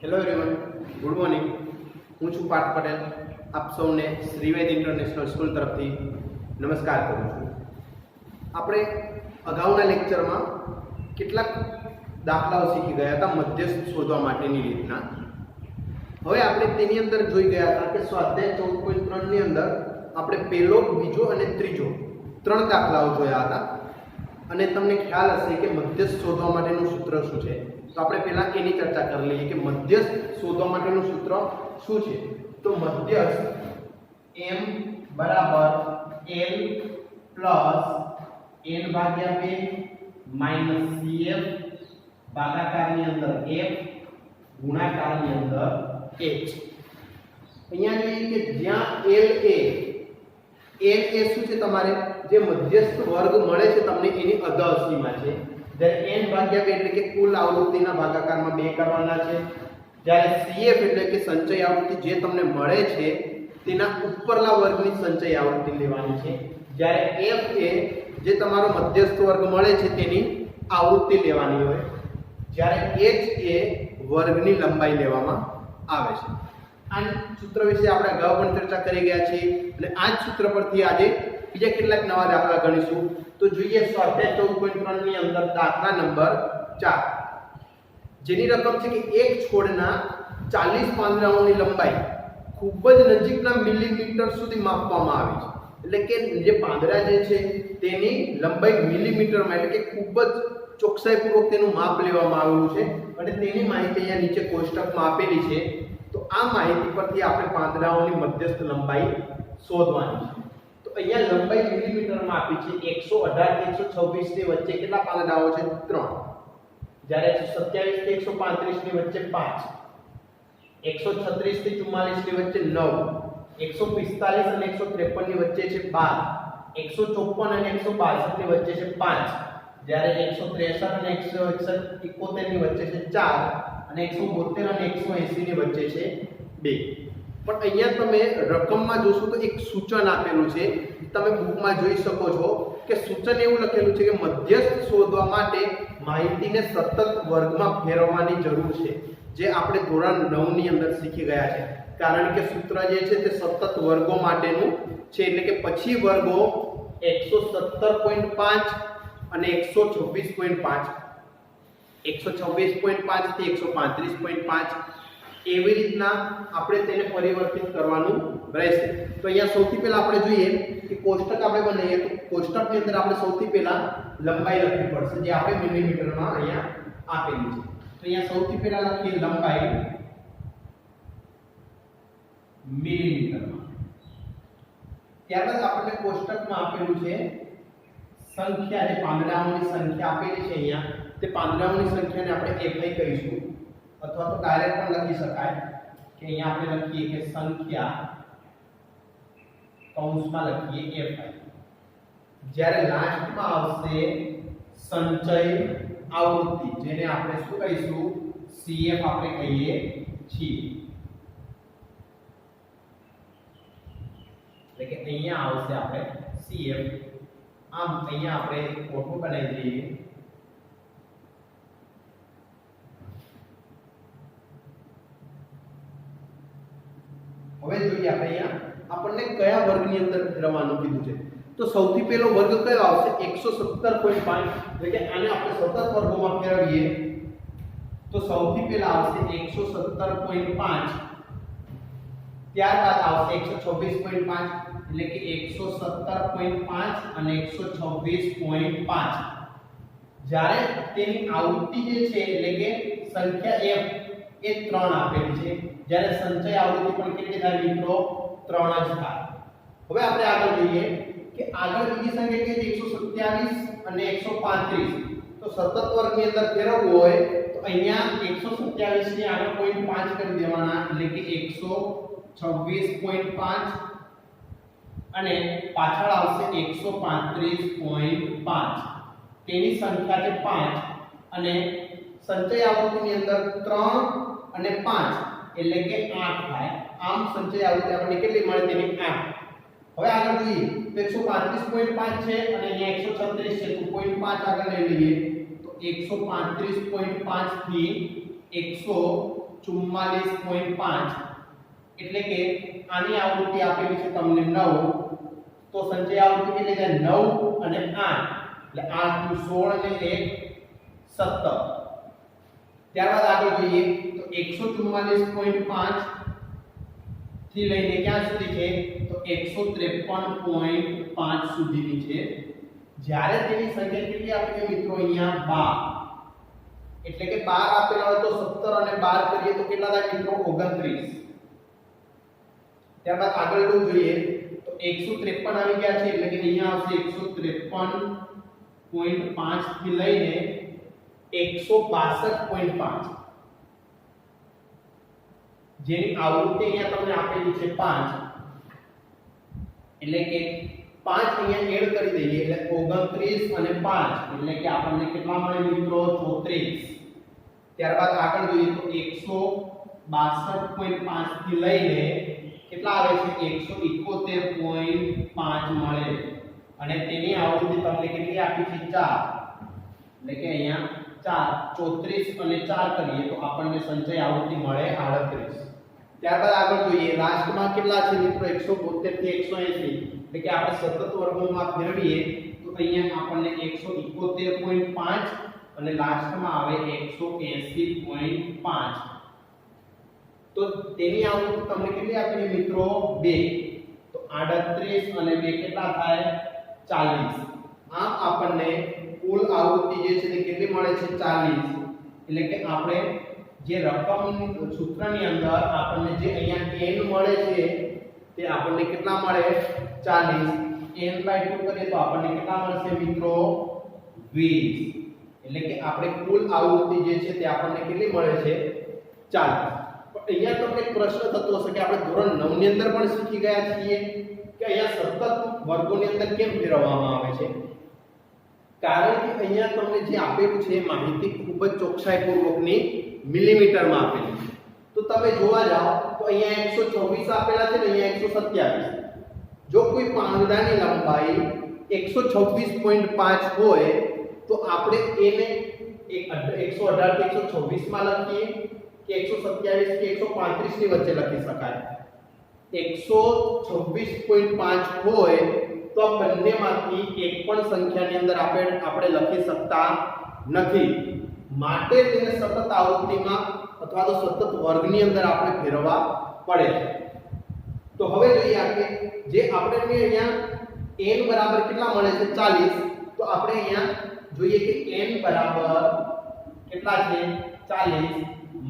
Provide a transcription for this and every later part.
Hello everyone, good morning. હું છું પાર્થ પટેલ. આપ સૌને શ્રીવેદ ઇન્ટરનેશનલ સ્કૂલ તરફથી નમસ્કાર કરું છું. આપણે અગાઉના લેક્ચરમાં કેટલાક દાખલાઓ શીખી ગયા હતા મધ્યસ્થ શોધવા માટેની રીતના. હવે આપણે તેની અંદર જોઈ ગયા હતા કે સ્વાધ્યાય 14.3 ની અંદર આપણે પહેલો, બીજો અને ત્રીજો 3 દાખલાઓ જોયા હતા અને તમને ખ્યાલ હશે કે મધ્યસ્થ શોધવા માટેનું સૂત્ર શું છે. તો આપણે પહેલા એની ચર્ચા કરી લઈએ કે મધ્યસ્થ શોધવા માટેનું સૂત્ર શું છે. તો મધ્યસ્થ m બરાબર l પ્લસ n ભાગ્યા 2 માઈનસ cf ભાગાકારની અંદર f ગુણાકારની અંદર h. અહીંયા જોઈએ કે જ્યાં l એ શું છે, તમારે જે મધ્યસ્થ વર્ગ મળે છે તમને એની અધઃસીમા છે. જ્યારે n ભાગ્યા 2 એટલે કે કુલ આવૃત્તિના ભાગાકારમાં 2 કરવાના છે. જ્યારે cf એટલે કે સંચય આવૃત્તિ જે તમને મળે છે તેના ઉપરલા વર્ગની સંચય આવૃત્તિ લેવાની છે. જ્યારે f એ જે તમારો મધ્યસ્થ વર્ગ મળે છે તેની આવૃત્તિ લેવાની હોય. જ્યારે h એ વર્ગની લંબાઈ લેવામાં આવે છે. આ સૂત્ર વિશે આપણે અગાઉ પણ ચર્ચા કરી ગયા છીએ અને આ જ સૂત્ર પરથી આજે બીજા કેટલાક નવા દાખલા ગણીશું. તો જોઈએ સ્વાધ્યાય 14.3 ની અંદર દાખલા નંબર 4, જેની રકમ છે કે એક છોડના 40 પાંદડાઓની લંબાઈ ખૂબ જ નજીકના મિલીમીટર સુધી માપવામાં આવી છે. એટલે કે જે પાંદડા જે છે તેની લંબાઈ મિલીમીટરમાં એટલે કે ખૂબ જ ચોકસાઈપૂર્વક તેનું માપ લેવામાં આવેલું છે અને તેની માહિતી અહીંયા નીચે કોષ્ટકમાં આપેલી છે. તો આ માહિતી પરથી આપણે પાંદડાઓની મધ્યસ્થ લંબાઈ શોધવાની છે. તો અહીંયા લંબાઈ મિલીમીટરમાં આપી છે. 118 થી 126 ની વચ્ચે કેટલા પાંદડાઓ છે? 3. જ્યારે 127 થી 135 ની વચ્ચે 5, 136 થી 44 ની વચ્ચે 9, 145 અને 153 ની વચ્ચે છે 12, 154 અને 162 ની વચ્ચે છે 5, જ્યારે 163 અને 171 ની વચ્ચે છે 4 અને 172 અને 180 ની વચ્ચે છે 2. પણ અહીંયા તમે રકમમાં જોશો તો એક સૂચન આપેલું છે. તમે બુકમાં જોઈ શકો છો કે સૂચન એવું લખેલું છે કે મધ્યસ્થ શોધવા માટે માહિતીને સતત વર્ગમાં ફેરવવાની જરૂર છે, જે આપણે ધોરણ 9 ની અંદર શીખી ગયા છે. કારણ કે સૂત્ર જે છે તે સતત વર્ગો માટેનું છે. એટલે કે પછી વર્ગો 117.5 અને 126.5, 126.5 થી 135.5 એવી રીતના આપણે તેને પરિવર્તિત કરવાનું રહેશે. તો અહીંયા સૌથી પહેલા આપણે જોઈએ કે કોષ્ટક આપણે બનાવીએ. તો કોષ્ટકની અંદર આપણે સૌથી પહેલા લંબાઈ લખવી પડશે, જે આપણે મિલીમીટરમાં અહીંયા આપેલી છે. તો અહીંયા સૌથી પહેલા લખીએ લંબાઈ મિલીમીટરમાં. ત્યારબાદ આપણે કોષ્ટકમાં આપેલું છે સંખ્યા, જે પાંદડાઓની સંખ્યા આપેલી છે અહીંયા, તે પાંદડાઓની સંખ્યાને આપણે fi કહીશું, અથવા તો ડાયરેક્ટ પણ લખી શકાય કે અહીંયા આપણે લખીએ કે સંખ્યા કૌંસમાં લખીએ fi. જ્યારે લાસ્ટમાં આવશે સંચય આવૃત્તિ, જેને આપણે શું કહીશું? cf આપણે કહીએ છીએ. એટલે કે અહીંયા આવશે આપણે cf. આમ અહીંયા આપણે ફોટો બનાવી દઈએ. હવે જોઈએ આપણે અહીંયા આપણને કયા વર્ગની અંદર ફેરવવાનું કીધું છે. તો સૌથી પહેલો વર્ગ કયો આવશે? 117.5. એટલે કે આને આપણે સતત વર્ગોમાં ફેરવીએ તો સૌથી પહેલા આવશે 117.5, ત્યારબાદ આવશે 126.5 એટલે કે 117.5 અને 126.5. જ્યારે તેની આવૃત્તિ જે છે એટલે કે સંખ્યા f એ 3 આપેલી છે. જ્યારે સંચય આવૃત્તિ પણ કેટલી થાય મિત્રો? 3 જ થાય. હવે આપણે આગળ જોઈએ કે આગળ બીજી સંખ્યા કે 127 અને 135. તો સતત વર્ગની અંદર ફેરવવું હોય તો અહીંયા 127 ની આગળ 0.5 કરી દેવાના, એટલે કે 126.5 અને પાછળ આવશે 135.5. તેની સંખ્યા છે 5 અને સંચય આવૃત્તિની અંદર 3 અને 5 એટલે કે 8 થાય. આમ સંચય આવૃત્તિ આપણને કેટલી મળે? તેની 8. હવે આગળ જોઈએ તો 135.5 છે અને અહીંયા 136 છે, તો 0.5 આગળ લઈ લઈએ તો 135.5 થી 136 144.5 એટલે કે આની આવૃત્તિ આપેલી છે તમને 9, તો સંચય આવૃત્તિ કેટલી થાય 9 અને 8 એટલે 8 નું 16 ને 1 17. ત્યારબાદ આગળ જોઈએ તો 144.5 થી લઈને ક્યાં સુધી છે તો 153.5 સુધીની છે. જ્યારે તેની સંખ્યા કેટલી આપી છે મિત્રો અહીંયા 12, એટલે કે 12 આપેલા હોય તો 17 અને 12 કરીએ તો કેટલા થાય મિત્રો 29. ત્યારબાદ આગળ જોઈએ તો 153 આવી ગયા છે એટલે કે અહીંયા આવશે 153.5 થી લઈને 162.5, જેની આવૃત્તિ અહીંયા તમને આપેલી છે 5, એટલે કે 5 અહીંયા એડ કરી દઈએ એટલે 29 અને 5 એટલે કે આપણને કેટલા મળે મિત્રો 34. ત્યારબાદ આગળ જોઈએ તો 162.5 થી લઈને કેટલા આવે છે 171.5 મળે અને તેની આવૃત્તિ તમને કેટલી આપી છે 4, એટલે કે અહીંયા 34 અને 4 કરીએ તો આપણને સંચય આવૃત્તિ મળે 38. ત્યારબાદ આગળ જોઈએ લાસ્ટમાં કેટલા છે મિત્રો 172 થી 180, એટલે કે આપણે સતત વર્ગમૂળમાં ફેરવીએ તો અહીંયા આપણને 171.5 અને લાસ્ટમાં આવે 180.5. તો તેની આવૃત્તિ તમને કેટલી આપી મિત્રો 2, તો 38 અને 2 કેટલા થાય 40. આમ આપણને કુલ આવૃત્તિ જે છે તે કેટલી મળે છે 40. એટલે કે આપણે જે રકમ સૂત્રની અંદર આપણને જે અહીંયા n મળે છે તે આપણને કેટલા મળે 40, n/2 કરીએ તો આપણને કેટલા મળશે મિત્રો 20. એટલે કે આપણે કુલ આવૃત્તિ જે છે તે આપણને કેટલી મળે છે 40. પણ અહીંયા તમને એક પ્રશ્ન થતો હશે કે આપણે ધોરણ 9 ની અંદર પણ શીખી ગયા છીએ કે અહીંયા સતત વર્ગોની અંદર કેમ ફેરવવામાં આવે છે. કારણ કે અહીંયા તમને જે આપેલું છે માહિતી ખૂબ જ ચોકસાઈપૂર્વકની મિલીમીટરમાં આપેલી છે. તો તમે જોવા જાઓ તો અહીંયા 126 આપેલા છે ને અહીંયા 127. જો કોઈ પાંદડાની લંબાઈ 126.5 હોય તો આપણે એને 118 થી 126 માં લખીએ કે 127 કે 135 ની વચ્ચે લખી શકાય. 126.5 હોય તો આ બંનેમાંથી એક પણ સંખ્યાની અંદર આપણે લખી શકતા નથી. માટે તેને સતત આવૃત્તિમાં અથવા તો સતત વર્ગની અંદર આપણે ફેરવવા પડે. તો હવે જોઈએ આપણે જે આપણે અહીંયા n બરાબર કેટલા મળે છે 40, તો આપણે અહીંયા જોઈએ કે n બરાબર કેટલા છે 40,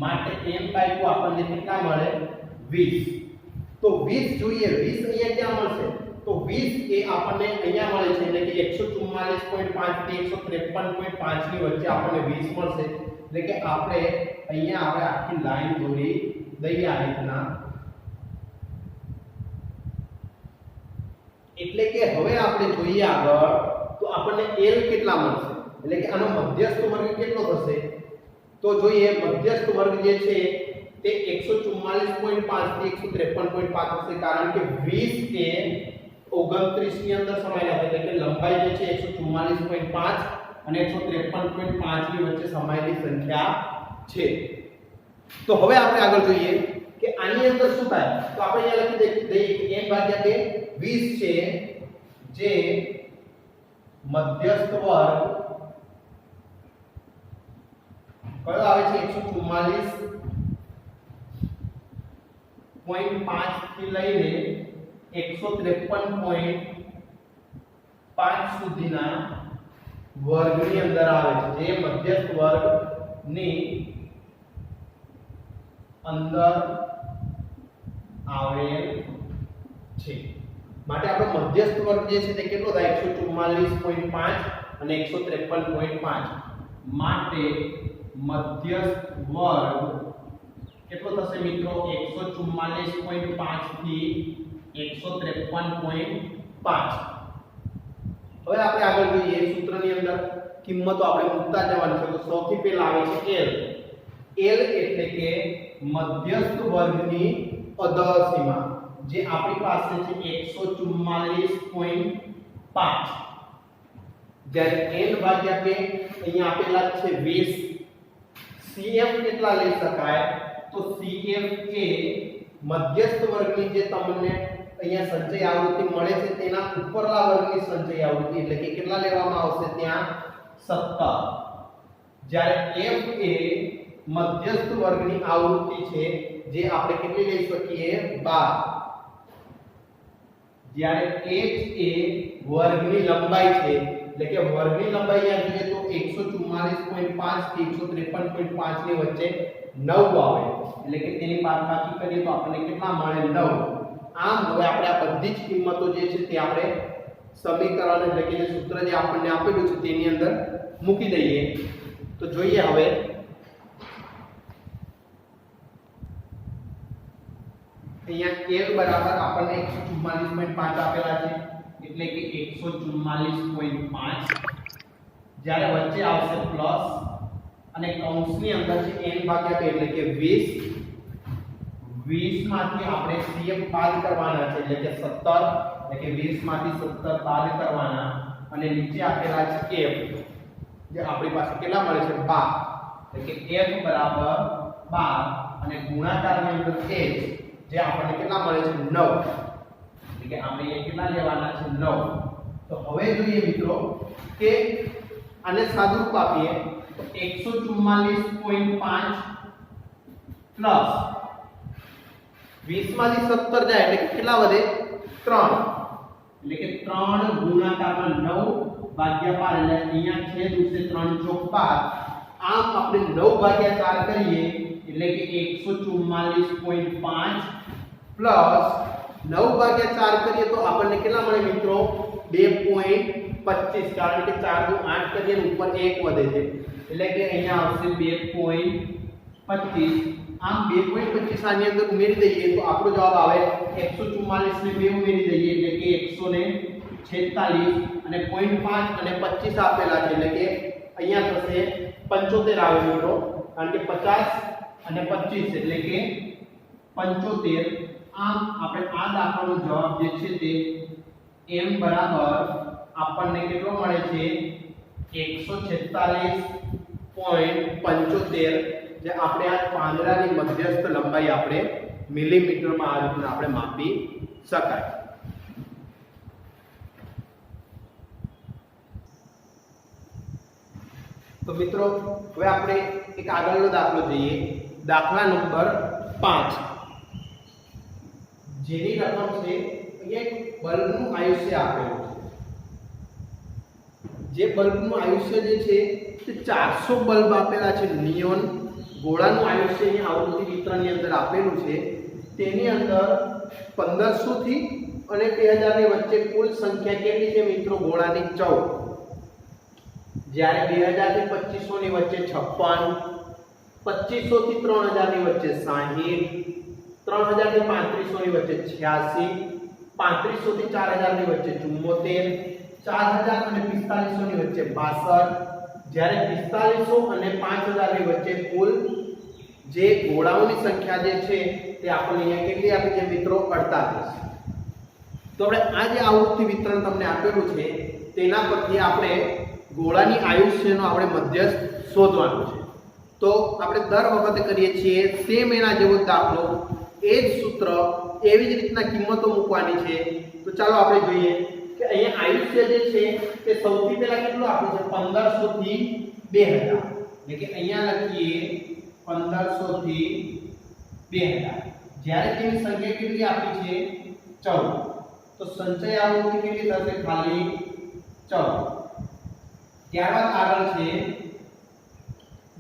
માટે n/2 આપણને કેટલા મળે 20. તો 20 જોઈએ 20 અહીંયા ક્યાં મળશે તો 20 એ આપણને અહીંયા મળે છે એટલે કે 144.5 થી 153.5 ની વચ્ચે આપણને 20 મળશે. એટલે કે આપણે અહીંયા આપણે આખી લાઈન દોરી દઈએ આ રીતના. એટલે કે હવે આપણે જોઈએ આગળ તો આપણને L કેટલા મળશે, એટલે કે આનો મધ્યસ્થ વર્ગ કેટલો થશે. તો જોઈએ મધ્યસ્થ વર્ગ જે છે તે 144.5 થી 153.5 હશે, કારણ કે 20 એ 29 ની અંદર સમાયેલા છે. એટલે કે લંબાઈ જે છે 144.5 અને 153.5 ની વચ્ચે સમાયેલી સંખ્યા છે. તો હવે આપણે આગળ જોઈએ કે આની અંદર શું થાય. તો આપણે અહીંયા લખી દઈએ કે n/2 20 છે, જે મધ્યસ્થ વર્ગ કયો આવે છે 144.5 થી લઈને 153.5 સુધીના વર્ગની અંદર આવે છે, જે મધ્યસ્થ વર્ગની અંદર આવેલ છે. માટે આપણો મધ્યસ્થ વર્ગ જે છે તે કેટલો થાય 144.5 અને 153.5. માટે મધ્યસ્થ વર્ગ કેટલો થશે મિત્રો 144.5 થી 153.5. હવે આપણે આગળ જોઈએ સૂત્રની અંદર કિંમતો આપણે મૂકતા જવાની છે. તો સૌથી પહેલા આવે છે L. L એટલે કે મધ્યસ્થ વર્ગની અધસીમા, જે આપણી પાસે છે 144.5. જ્યારે n ભાગ્યા 2 અહીંયા આપેલા છે 20. cm કેટલા લઈ શકાય તો CF એ મધ્યસ્થ વર્ગની જે તમને અહીંયા સંચય આવૃત્તિ મળે છે તેના ઉપરલા વર્ગની સંચય આવૃત્તિ એટલે કે કેટલા લેવામાં આવશે ત્યાં 17 જ્યારે F એ મધ્યસ્થ વર્ગની આવૃત્તિ છે જે આપણે કેટલી લઈ શકીએ 12 જ્યારે h એ વર્ગની લંબાઈ છે એટલે કે વર્ગની લંબાઈ અહીંયા જોઈએ તો 144.5 થી 153.5 ની વચ્ચે 9 આવે એટલે કે તેની બાદબાકી કરીએ તો આપણને કેટલા મળે 9 આમ હવે આપણે આ બધી જ કિંમતો જે છે તે આપણે સમીકરણ એટલે કે જે સૂત્ર જે આપણને આપેલું છે તેની અંદર મૂકી દઈએ તો જોઈએ હવે અહીંયા L બરાબર આપણને 144.5 આપેલા છે એટલે કે 144.5 જ્યારે વચ્ચે આવશે પ્લસ અને કૌંસની અંદર છે n ભાગ્યા 2 એટલે કે 20 20 માંથી આપણે CF બાદ કરવાના છે એટલે કે 17 એટલે કે 20 માંથી 17 બાદ કરવાના અને નીચે આપેલા છે F જે આપણી પાસે કેટલા મળે છે 12 એટલે કે F બરાબર 12 અને ગુણાકારની અંદર h જે આપણને કેટલા મળે છે 9 એટલે કે આપણે અહીંયા કેટલા લેવાના છે 9 તો હવે જોઈએ મિત્રો કે આને સાદુરૂપ આપીએ તો 144.5 પ્લસ 20 માંથી 17 જાય એટલે કેટલા વધે 3 એટલે કે 3 ગુણાકારમાં 9 ભાગ્યા 5 એટલે અહીંયા છેદ ઉડશે 3 ચોક 12 આમ આપણે 9 ભાગ્યા 4 કરીએ એટલે કે 144.5 પ્લસ 9 ભાગ્યા 4 કરીએ તો આપણને કેટલા મળે મિત્રો 2.25 કારણ કે 4 નું 8 કરીએ ને ઉપર 1 વધે છે એટલે કે અહીંયા આવશે 2.25 આમ 2.25 આની અંદર ઉમેરી દઈએ તો આપણો જવાબ આવે 144 ને 2 ઉમેરી દઈએ એટલે કે 146 અને 0.5 અને 25 આપેલા છે એટલે કે અહીંયા થશે 75 આવે મિત્રો કારણ કે 50 અને 25 એટલે કે 75 આમ આપણે આ દાખલાનો જવાબ જે છે તે m બરાબર આપણને કેટલો મળે છે 146.75 જે આપણે આ પાંદડાની મધ્યસ્થ લંબાઈ આપણે મિલીમીટરમાં આ રીતના આપણે માપી શકાય તો મિત્રો હવે આપણે એક આગળનો દાખલો જોઈએ દાખલા નંબર 5 જેની રકમ છે અહીંયા એક બલ્બનું આયુષ્ય આપેલું છે જે બલ્બનું આયુષ્ય જે છે તે 400 બલ્બ આપેલા છે નિયોન ગોળાનું આયુષ્ય અહીંયા આવૃત્તિ વિતરણની અંદર આપેલું છે તેની અંદર 1500 થી અને 2000 ની વચ્ચે કુલ સંખ્યા કેટલી છે મિત્રો ગોળાની 14 જ્યારે 2000 થી 2500 ની વચ્ચે 56 2500 થી 3000 ની વચ્ચે 60 3000 થી 3500 ની વચ્ચે 86 3500 થી 4000 ની વચ્ચે 74 4000 અને 4500 ની વચ્ચે 62 જ્યારે 4500 અને 5000 ની વચ્ચે કુલ જે ગોળાઓની સંખ્યા જે છે તે આપણને અહીંયા કેટલી આપી છે મિત્રો 48 તો આપણે આ જે આવૃત્તિ વિતરણ તમને આપેલું છે તેના પરથી આપણે ગોળાની આયુષ્યનો આપણે મધ્યસ્થ શોધવાનું છે તો આપણે દર વખતે કરીએ છીએ સેમ એના જેવો દાખલો એ જ સૂત્ર એવી જ રીતના કિંમતો મૂકવાની છે તો ચાલો આપણે જોઈએ કે અહીંયા આયુષ્ય જે છે તે સૌથી પહેલા કેટલું આપ્યું છે 1500 થી 2000 એટલે કે અહીંયા લખીએ 1500 થી 2000 જ્યારે તેની સંખ્યા કેટલી આપી છે 14 તો સંચય આવૃત્તિ કેટલી થશે ખાલી 14 ત્યારબાદ આગળ છે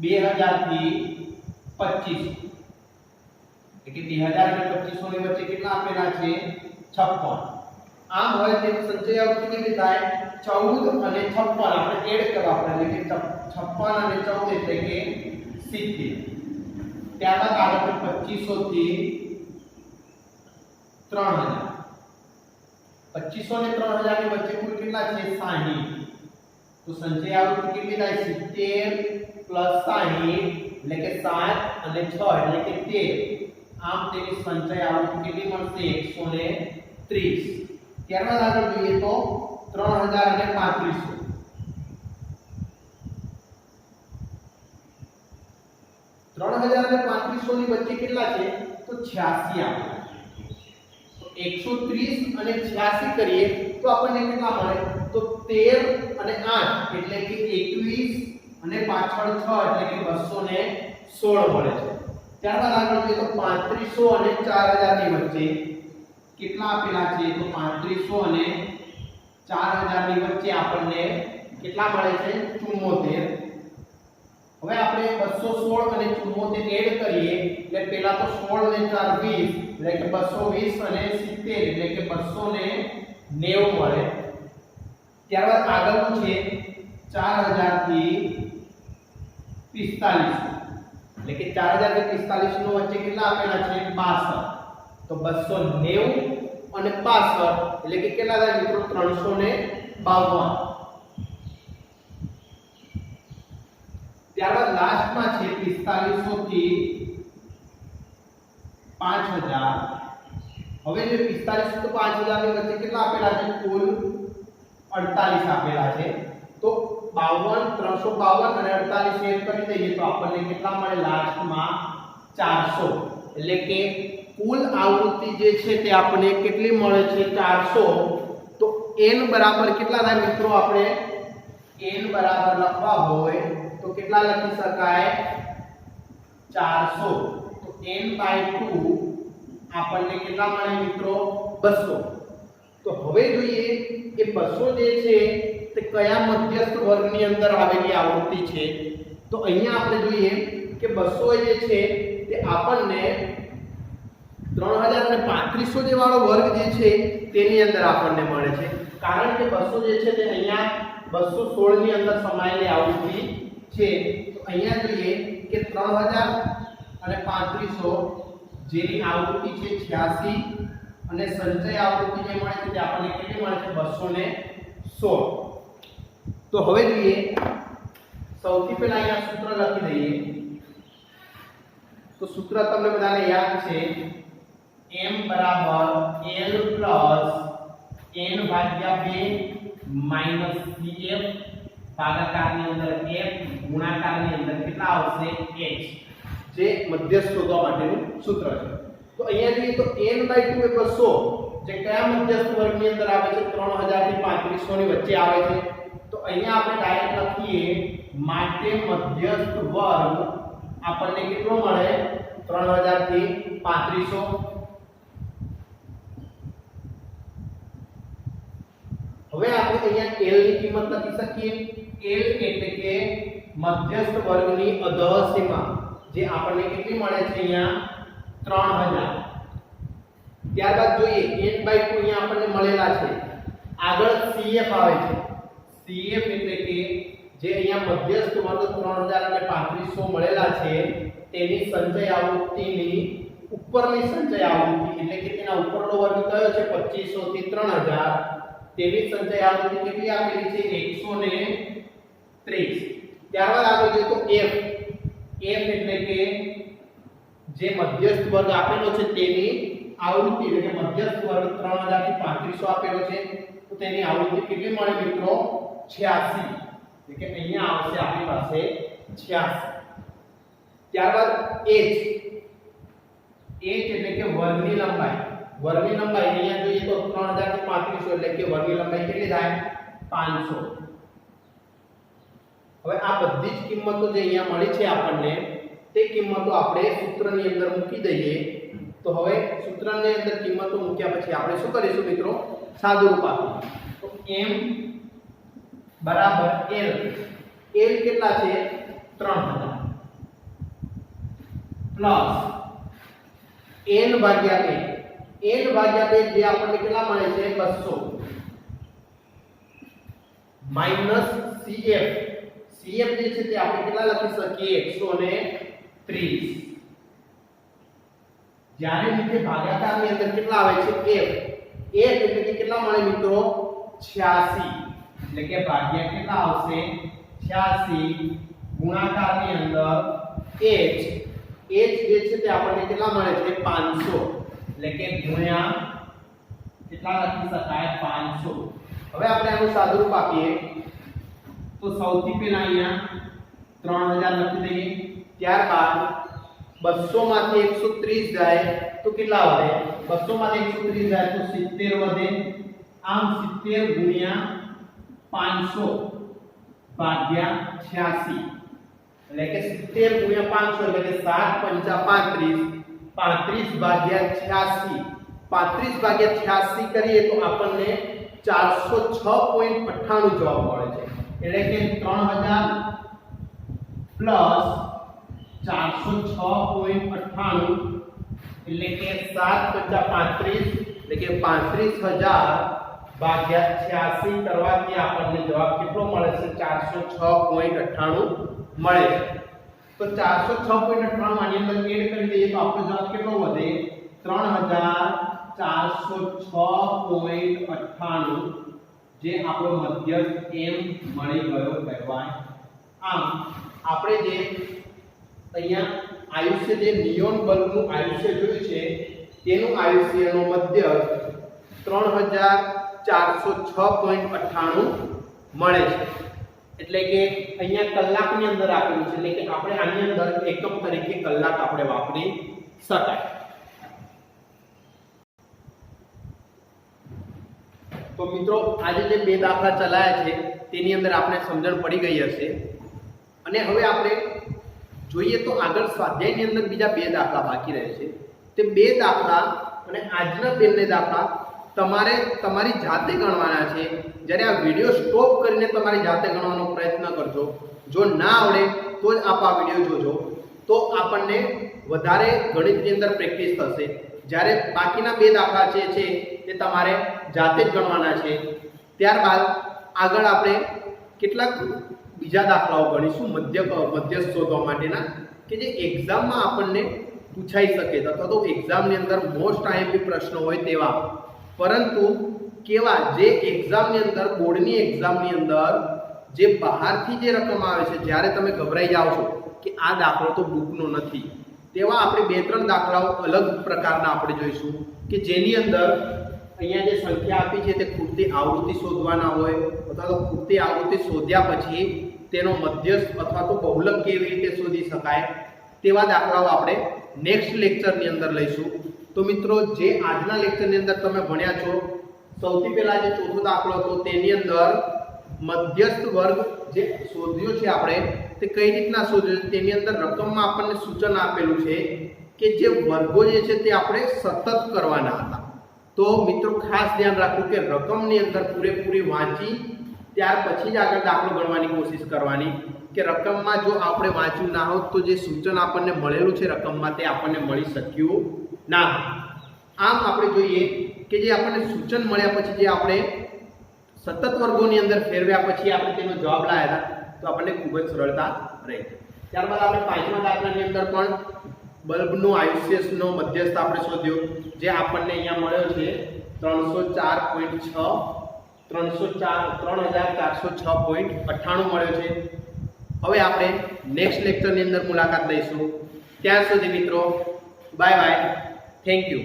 2000 થી 25 એટલે કે 2000 અને 2500 ની વચ્ચે કેટલા આપેલા છે 56 આમ હોય તેની સંચય આવૃત્તિ કેટલી થાય 14 અને 56 આપણે એડ કરવા પડે એટલે કે 56 અને 14 એટલે કે 70 ત્યારબાદ આગળ 2500 થી 3000 2500 અને 3000 ની વચ્ચે કુલ કેટલા છે 60 તો સંચય આવૃત્તિ કેટલી થાય 70 પ્લસ 60 એટલે કે 7 અને 6 એટલે કે 13 આમ તેની સંચય આવૃત્તિ કેટલી મળશે 130 ત્યારબાદ આગળ જોઈએ તો 3000 અને 3500 3000 અને 3500 ની વચ્ચે કેટલા છે તો 86 આપેલા છે. તો 130 અને 86 કરીએ તો આપણને કેટલા મળે તો 13 અને 8 એટલે કે 21 અને પાછળ 6 એટલે કે 216 મળે છે. ત્યારબાદ આગળ જોઈએ તો 3500 અને 4000 ની વચ્ચે કેટલા આપેલા છે તો 3500 અને 4000 ની વચ્ચે આપણને કેટલા મળે છે 74. હવે આપણે 216 અને 74 એડ કરીએ એટલે પહેલા તો 16 અને 4 20 એટલે કે 220 અને 70 એટલે કે 290 મળે. ત્યારબાદ આગળનું છે 4000 થી 45 એટલે કે 4000 થી 45 નો વચ્ચે કેટલા આપેલા છે 62 તો 290 અને 65 એટલે કે કેટલા થાય મિત્રો 352. ત્યારબાદ લાસ્ટમાં છે 4500 થી 5000. હવે જે 4500 તો 5000 ની વચ્ચે કેટલા આપેલા છે કુલ 48 આપેલા છે. તો 52 352 અને 48 એડ કરી દઈએ તો આપણને કેટલા મળે લાસ્ટમાં 400 એટલે કે કુલ આવૃત્તિ જે છે તે આપણને કેટલી મળે છે 400. તો n બરાબર કેટલા થાય મિત્રો આપણે n બરાબર લખવા હોય તો કેટલા લખી શકાય 400. તો n/2 આપણને કેટલા મળે મિત્રો 200. તો હવે જોઈએ કે 200 જે છે તે કયા મધ્યસ્થ વર્ગની અંદર આવેલી આવૃત્તિ છે. તો અહીંયા આપણે જોઈએ કે 200 જે છે તે આપણને 3000 અને 3500 જે વાળો વર્ગ જે છે તેની અંદર આપણને મળે છે. કારણ કે 200 જે છે તે અહીંયા 216 ની અંદર સમાયેલી આવૃત્તિ છે. તો અહીંયા જોઈએ કે 3000 અને 3500 જેની આવૃત્તિ છે 86 અને સંચય આવૃત્તિ જે મળે છે તે આપણને કેટલી મળે છે 216. તો હવે જોઈએ સૌથી પહેલા અહીંયા સૂત્ર લખી દઈએ. તો સૂત્ર તમને બધાને યાદ છે m બરાબર l પ્લસ n ભાગ્યા 2 માઈનસ cf ભાગાકારની અંદર f ગુણાકારની અંદર કેટલા આવશે h જે મધ્યસ્થ શોધવા માટેનું સૂત્ર છે. તો અહીંયા જોઈએ તો n/2 એ 200 જે કયા મધ્યસ્થ વર્ગની અંદર આવે છે 3000 થી 3500 ની વચ્ચે આવે છે. તો અહીંયા આપણે ડાયરેક્ટ લખીએ માટે મધ્યસ્થ વર્ગ આપણને કેટલો મળે 3000 થી 3500. હવે આપણે અહીંયા l ની કિંમત લખી શકીએ. l એટલે કે મધ્યસ્થ વર્ગની અધઃ સીમા જે આપણને કેટલી મળે છે અહીંયા 3000. ત્યારબાદ જોઈએ n/2 અહીંયા આપણને મળેલા છે. આગળ cf આવે છે. cf એટલે કે જે અહીંયા મધ્યસ્થ વર્ગ 3000 અને 3500 મળેલા છે તેની સંચય આવૃત્તિની ઉપરની સંચય આવૃત્તિ એટલે કે તેના ઉપરનો વર્ગ કયો છે 2500 થી 3000 તેની સંચય આવૃત્તિ કેટલી આપેલી છે 130. ત્યારબાદ આગળ જોઈએ તો f એટલે કે જે મધ્યસ્થ વર્ગ આપેલો છે તેની આવૃત્તિ એટલે કે મધ્યસ્થ વર્ગ 3000 થી 3500 આપેલો છે તો તેની આવૃત્તિ કેટલી મળે મિત્રો 86 એટલે કે અહીંયા આવશે આપણી પાસે 86. ત્યારબાદ h એટલે કે વર્ગની લંબાઈ. વર્ગની લંબાઈ અહીંયા જોઈએ તો 3000 થી 3500 એટલે કે વર્ગની લંબાઈ કેટલી થાય 500. હવે આ બધી જ કિંમતો જે અહીંયા મળી છે આપણને તે કિંમતો આપણે સૂત્રની અંદર મૂકી દઈએ. તો હવે સૂત્રની અંદર કિંમતો મૂક્યા પછી આપણે શું કરીશું મિત્રો સાદુરૂપ આપીએ. તો m બરાબર l કેટલા છે 3000 પ્લસ n ભાગ્યા 2 n ભાગ્યા 2 જે આપણને કેટલા મળે છે 200 માઈનસ cf જે છે તે આપણે કેટલા લખી શકીએ 130. જ્યારે નીચે ભાગાકારની અંદર કેટલા આવે છે f એટલે કે કેટલા મળે મિત્રો 86 એટલે કે ભાગ્યા કેટલા આવશે 86 ગુણાકારની અંદર h જે છે તે આપણને કેટલા મળે છે 500 એટલે કે ગુણ્યા કેટલા લખી શકાય 500. હવે આપણે આનું સાદુરૂપ આપીએ તો સૌથી પહેલા અહીંયા 3000 લખી દઈએ. ત્યારબાદ 200 માંથી 130 જાય તો કેટલા વધે? 200 માંથી 130 જાય તો 70 વધે. આમ 70 ગુણ્યા 500 ભાગ્યા 86 એટલે કે 70 ગુણ્યા 500 એટલે કે 7 પંચા 35 35 ભાગ્યા 86 35 ભાગ્યા 86 કરીએ તો આપણને 406.98 જવાબ મળે છે. એટલે કે 3000 પ્લસ 406.98 એટલે કે 7 પંચા 35 એટલે કે 35000 ભાગ્યા 86 કરવાથી આપણને જવાબ કેટલો મળે છે? 406.98 મળે છે. તો 406.98 આની અંદર એડ કરી દઈએ તો આપણો જવાબ કેટલો વધે? 3406.98 જે આપણો મધ્યસ્થ m મળી ગયો કહેવાય. આમ આપણે જે અહીંયા આયુષ્ય જે નિયોન બલ્બનું આયુષ્ય જોયું છે તેનું આયુષ્યનો મધ્યસ્થ 3406.98 મળે છે. એટલે કે અહીંયા કલાકની અંદર આપેલું છે એટલે કે આપણે આની અંદર એકમ તરીકે કલાક આપણે વાપરી શકાય. તો મિત્રો આજે જે બે દાખલા ચલાયા છે તેની અંદર આપણે સમજણ પડી ગઈ હશે. અને હવે આપણે જોઈએ તો આગળ સ્વાધ્યાયની અંદર બીજા બે દાખલા બાકી રહે છે. તે બે દાખલા અને આજના બંને દાખલા તમારે તમારી જાતે ગણવાના છે. જ્યારે આ વિડિયો સ્ટોપ કરીને તમારી જાતે ગણવાનો પ્રયત્ન કરજો. જો ના આવડે તો જ આપ આ વિડિયો જોજો, તો આપણને વધારે ગણિતની અંદર પ્રેક્ટિસ થશે. જ્યારે બાકીના બે દાખલા છે તે તમારે જાતે જ ગણવાના છે. ત્યારબાદ આગળ આપણે કેટલાક બીજા દાખલાઓ ગણીશું મધ્યસ્થ શોધવા માટેના, કે જે એક્ઝામમાં આપણને પૂછાઈ શકે અથવા તો એક્ઝામની અંદર મોસ્ટ આઈએમપી પ્રશ્નો હોય તેવા, પરંતુ કેવા જે એક્ઝામની અંદર બોર્ડની એક્ઝામની અંદર જે બહારથી જે રકમ આવે છે જ્યારે તમે ગભરાઈ જાઓ છો કે આ દાખલો તો બુકનો નથી, તેવા આપણે બે ત્રણ દાખલાઓ અલગ પ્રકારના આપણે જોઈશું કે જેની અંદર અહીંયા જે સંખ્યા આપી છે તે ખૂટતી આવૃત્તિ શોધવાના હોય અથવા તો ખૂટતી આવૃત્તિ શોધ્યા પછી તેનો મધ્યસ્થ અથવા તો બહુલક કેવી રીતે શોધી શકાય તેવા દાખલાઓ આપણે નેક્સ્ટ લેક્ચરની અંદર લઈશું. તો મિત્રો જે આજના લેક્ચરની અંદર તમે ભણ્યા છો, સૌથી પહેલા જે ચોથો દાખલો હતો તેની અંદર મધ્યસ્થ વર્ગ જે શોધ્યો છે આપણે તે કઈ રીતના શોધ્યો તેની અંદર રકમમાં આપણને સૂચન આપેલું છે કે જે વર્ગો જે છે તે આપણે સતત કરવાના હતા. તો મિત્રો ખાસ ધ્યાન રાખવું કે રકમની અંદર પૂરેપૂરી વાંચી ત્યાર પછી જ આગળ દાખલો ગણવાની કોશિશ કરવાની, કે રકમમાં જો આપણે વાંચ્યું ના હોત તો જે સૂચન આપણને મળેલું છે રકમમાં તે આપણને મળી શક્યું ના. આમ આપણે જોઈએ કે જે આપણને સૂચન મળ્યા પછી જે આપણે સતત વર્ગોની અંદર ફેરવ્યા પછી આપણે તેનો જવાબ લાવ્યા હતા તો આપણને ખૂબ જ સરળતા રહી. ત્યારબાદ આપણે પાંચમા દાખલાની અંદર પણ બલ્બનો આયુષ્યનો મધ્યસ્થ આપણે શોધ્યો, જે આપણને અહીંયા મળ્યો છે 3406.98 મળ્યો છે. હવે આપણે નેક્સ્ટ લેક્ચરની અંદર મુલાકાત લઈશું. ત્યાં સુધી મિત્રો બાય બાય, થેન્ક યુ.